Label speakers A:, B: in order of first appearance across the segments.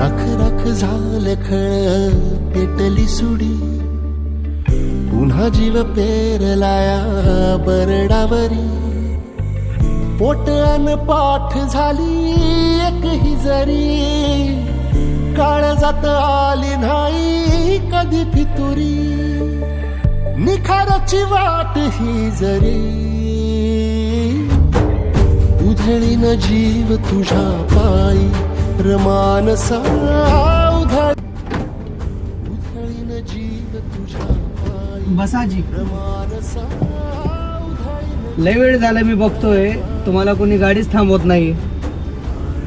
A: राख राख झालं खळ पेटली सुडी, पुन्हा जीव पेरलाया बरडावरी. पोट अन पाठ झाली एक ही जरी, काळजात आली नाही कधी फितुरी. निखाराची वाट ही जरी, उधळीन जीव तुझ्या पायी रमानसा. उधळीन जीव तुझ्या पायी
B: बसाजी.
A: रमानसा.
B: लय वेळ झाला मी बघतोय, तुम्हाला कोणी गाडीच थांबवत नाही.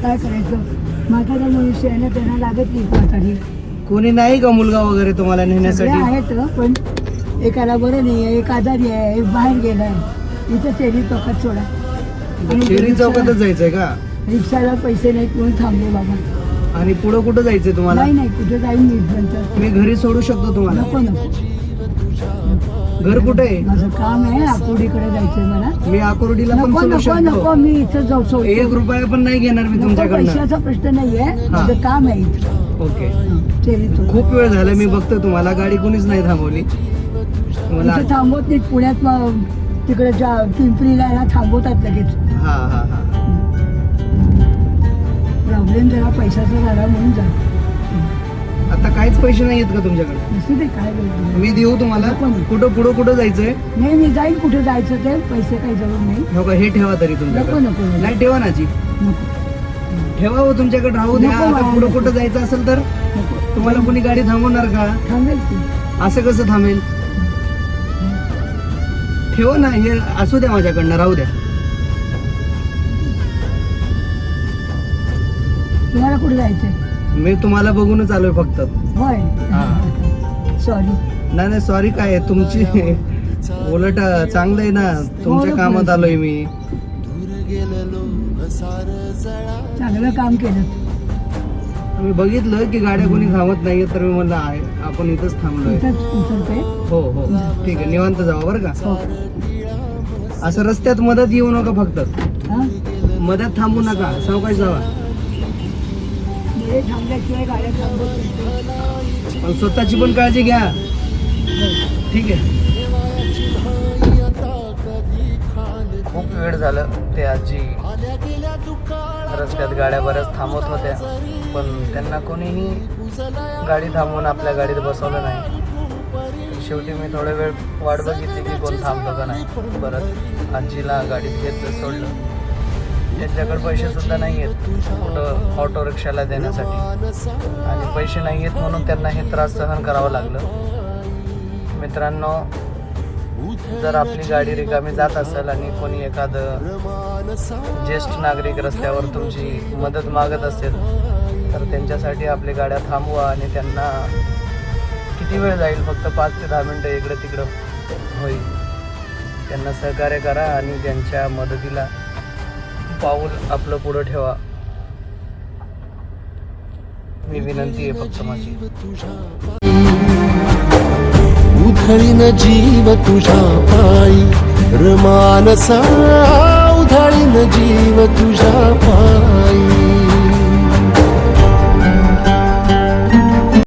C: काय करायचं, म्हातारा मनुष्य आहे ना, त्यांना लागत नाही म्हातारी.
B: कोणी नाही का मुलगा वगैरे तुम्हाला
C: सगळे
B: नेण्यासाठी?
C: आहेत पण एकाला बरं नाही आहे, एक आजारी आहे, एक बाहेर गेलाय. इथं चेरी चौकात सोडा. आणि
B: शेरी चौकातच जायचंय का?
C: रिक्षाला पैसे नाहीत म्हणून थांबले बाबा.
B: आणि पुढं कुठं जायचंय तुम्हाला?
C: नाही नाही, कुठे जाईन मी इथपर्यंत.
B: मी घरी सोडू शकतो तुम्हाला?
C: नको नको,
B: घर कुठे आहे?
C: माझं काम आहे, आकुर्डीकडे जायचंय मला.
B: मी आकुर्डीला पण
C: नको
B: सोडू
C: नको नको,
B: शकतो.
C: मी इथं जाऊ सोडतो.
B: 1 रुपया पण नाही घेणार मी
C: नको,
B: तुमच्याकडनं.
C: पैशाचा प्रश्न नाहीये, माझं काम आहे इथं.
B: ओके.
C: चेरी चौक.
B: खूप वेळ झाला मी बघतोय तुम्हाला, गाडी कोणीच नाही थांबवली. तुम्हाला
C: इथं थांबवत नाहीत. पुण्यात तिकडे पिंपरीला ना थांबवतात लगेच.
B: हा हा हा.
C: प्रॉब्लेम जरा पैशाचा झाला म्हणून जा.
B: आता काहीच पैसे नाही आहेत का तुमच्याकडे?
C: नसू दे, काय बोलतो.
B: मी देऊ तुम्हाला?
C: नको, नको.
B: कुठं जायचंय?
C: नाही, मी जाईन कुठे जायचं ते, पैसे काही जरूर नाही.
B: हो का, हे ठेवा तरी
C: नको
B: तुमच्याकडे.
C: नको
B: नाही ठेवा ना जी,
C: नको
B: ठेवा हो तुमच्याकडे, राहू द्या.
C: नको
B: आता
C: मला,
B: पुढे
C: नको.
B: कुठं जायचं असेल तर
C: नको.
B: तुम्हाला कोणी गाडी थांबवणार का?
C: थांबेल की.
B: असं कसं थांबेल? ठेवा ना, हे असू द्या माझ्याकडनं, राहू द्या.
C: तुम्हाला कुठे जायचंय?
B: मी तुम्हाला बघूनच आलोय फक्त.
C: होय, सॉरी.
B: नाही सॉरी काय आहे, तुमची उलट चांगलं आहे ना, तुमच्या
C: हो,
B: कामात आलोय मी.
C: चांगलं काम केलं.
B: मी बघितलं की गाड्या कोणी थांबत नाहीये, तर मी म्हणलं आहे आपण इथंच थांबलोय.
C: इथंच उतरते.
B: हो हो ठीक आहे, निवांत जावा बरं का.
C: हो.
B: असं रस्त्यात मदत येऊ नका, फक्त
C: हा?
B: मदत थांबू नका, सावकाश जावा.
C: हे थांबल्याशिवाय गाड्या थांबवत नाही.
B: पण स्वतःची पण काळजी घ्या, ठीक आहे. खूप वेळ झालं, ते आजी रस्त्यात गाड्या बऱ्याच थांबवत होत्या, पण त्यांना कोणीही गाडी थांबवून आपल्या गाडीत बसवलं नाही. शेवटी मी थोडा वेळ वाट बघितली की कोण थांबतं का नाही. परत आजीला गाडीत घेतलं, सोडलं. त्यांच्याकडे पैसे सुद्धा नाही आहेत कुठं ऑटो रिक्षाला देण्यासाठी, आणि पैसे नाही आहेत म्हणून त्यांना हे त्रास सहन करावं लागलं. मित्रांनो, जर आपली गाडी रिकामी जात असेल आणि कोणी एखादं ज्येष्ठ नागरिक रस्त्यावर तुमची मदत मागत असेल, तर त्यांच्यासाठी आपली गाड्या थांबवा आणि त्यांना किती वेळ जाईल, फक्त 5 ते 10 मिनटं इकडं तिकडं होईल, त्यांना सहकार्य करा आणि त्यांच्या मदतीला पाऊल आपलं पुढं ठेवा. मी विनंती आहे फक्त माझी.
A: उधळीन जीव तुझ्या पायी रमानसा. उधळीन जीव तुझ्या पायी.